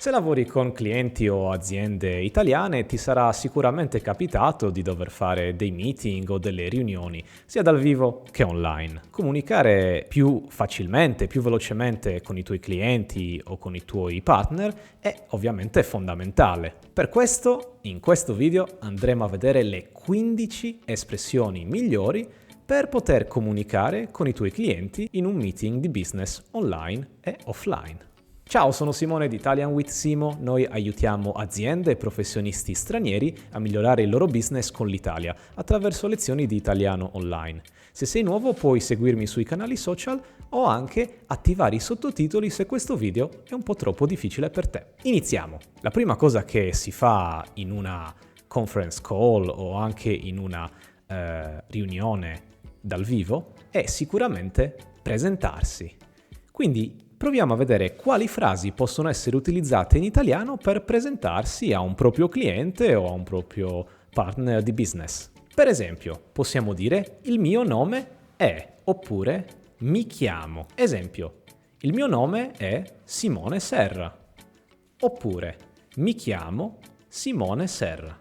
Se lavori con clienti o aziende italiane, ti sarà sicuramente capitato di dover fare dei meeting o delle riunioni, sia dal vivo che online. Comunicare più facilmente, più velocemente con i tuoi clienti o con i tuoi partner è ovviamente fondamentale. Per questo, in questo video andremo a vedere le 15 espressioni migliori per poter comunicare con i tuoi clienti in un meeting di business online e offline. Ciao, sono Simone di Italian with Simo. Noi aiutiamo aziende e professionisti stranieri a migliorare il loro business con l'Italia attraverso lezioni di italiano online. Se sei nuovo puoi seguirmi sui canali social o anche attivare i sottotitoli se questo video è un po' troppo difficile per te. Iniziamo! La prima cosa che si fa in una conference call o anche in una riunione dal vivo è sicuramente presentarsi. Quindi proviamo a vedere quali frasi possono essere utilizzate in italiano per presentarsi a un proprio cliente o a un proprio partner di business. Per esempio, possiamo dire il mio nome è oppure mi chiamo. Esempio, il mio nome è Simone Serra oppure mi chiamo Simone Serra.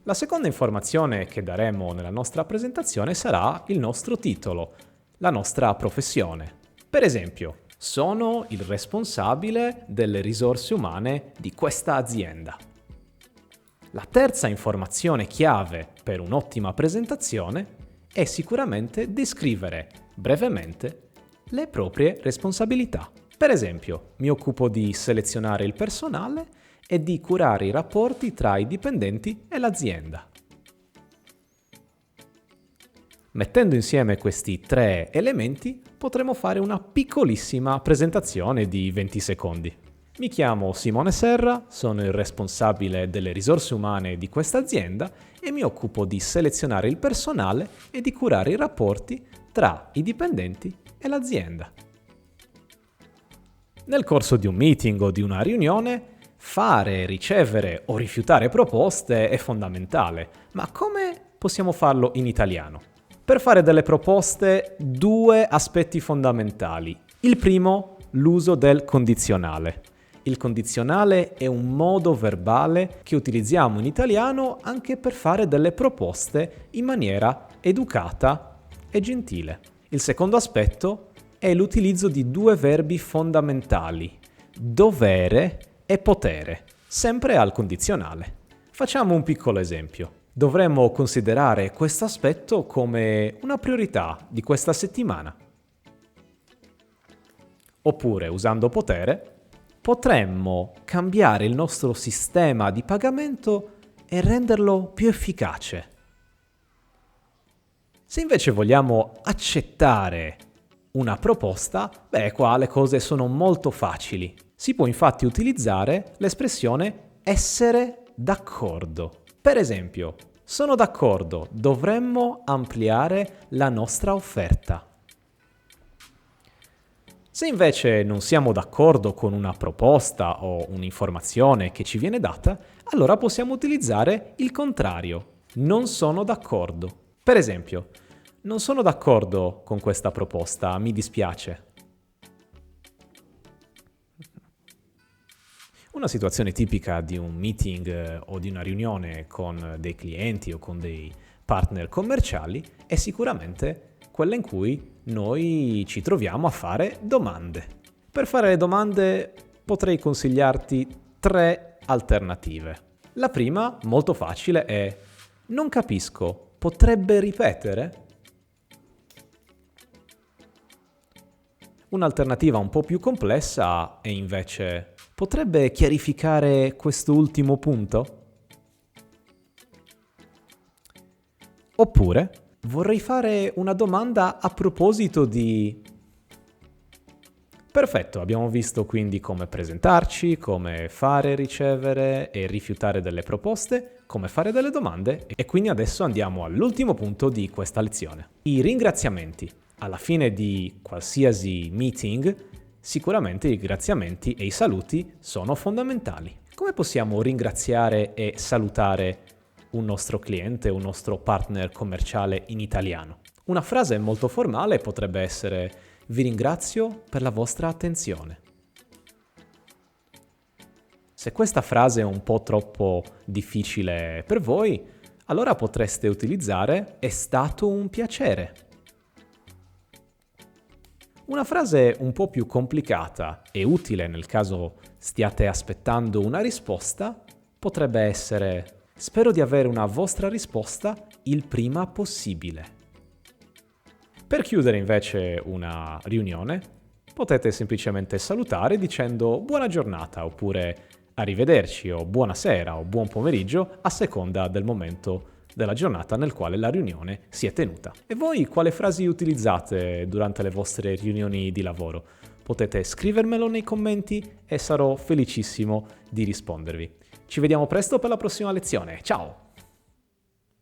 La seconda informazione che daremo nella nostra presentazione sarà il nostro titolo, la nostra professione. Per esempio, sono il responsabile delle risorse umane di questa azienda. La terza informazione chiave per un'ottima presentazione è sicuramente descrivere brevemente le proprie responsabilità. Per esempio, mi occupo di selezionare il personale e di curare i rapporti tra i dipendenti e l'azienda. Mettendo insieme questi tre elementi potremo fare una piccolissima presentazione di 20 secondi. Mi chiamo Simone Serra, sono il responsabile delle risorse umane di questa azienda e mi occupo di selezionare il personale e di curare i rapporti tra i dipendenti e l'azienda. Nel corso di un meeting o di una riunione, fare, ricevere o rifiutare proposte è fondamentale, ma come possiamo farlo in italiano? Per fare delle proposte, due aspetti fondamentali. Il primo, l'uso del condizionale. Il condizionale è un modo verbale che utilizziamo in italiano anche per fare delle proposte in maniera educata e gentile. Il secondo aspetto è l'utilizzo di due verbi fondamentali, dovere e potere, sempre al condizionale. Facciamo un piccolo esempio. Dovremmo considerare questo aspetto come una priorità di questa settimana. Oppure, usando potere, potremmo cambiare il nostro sistema di pagamento e renderlo più efficace. Se invece vogliamo accettare una proposta, qua le cose sono molto facili. Si può infatti utilizzare l'espressione essere d'accordo. Per esempio, sono d'accordo, dovremmo ampliare la nostra offerta. Se invece non siamo d'accordo con una proposta o un'informazione che ci viene data, allora possiamo utilizzare il contrario, non sono d'accordo. Per esempio, non sono d'accordo con questa proposta, mi dispiace. Una situazione tipica di un meeting o di una riunione con dei clienti o con dei partner commerciali è sicuramente quella in cui noi ci troviamo a fare domande. Per fare le domande potrei consigliarti tre alternative. La prima, molto facile, è non capisco, potrebbe ripetere? Un'alternativa un po' più complessa è invece potrebbe chiarificare quest'ultimo punto? Oppure vorrei fare una domanda a proposito di... Perfetto, abbiamo visto quindi come presentarci, come fare, ricevere e rifiutare delle proposte, come fare delle domande e quindi adesso andiamo all'ultimo punto di questa lezione. I ringraziamenti. Alla fine di qualsiasi meeting, sicuramente i ringraziamenti e i saluti sono fondamentali. Come possiamo ringraziare e salutare un nostro cliente, un nostro partner commerciale in italiano? Una frase molto formale potrebbe essere: vi ringrazio per la vostra attenzione. Se questa frase è un po' troppo difficile per voi, allora potreste utilizzare "è stato un piacere". Una frase un po' più complicata e utile nel caso stiate aspettando una risposta potrebbe essere "spero di avere una vostra risposta il prima possibile". Per chiudere invece una riunione, potete semplicemente salutare dicendo "buona giornata" oppure "arrivederci" o "buonasera" o "buon pomeriggio" a seconda del momento della giornata nel quale la riunione si è tenuta. E voi quale frasi utilizzate durante le vostre riunioni di lavoro? Potete scrivermelo nei commenti e sarò felicissimo di rispondervi. Ci vediamo presto per la prossima lezione. Ciao!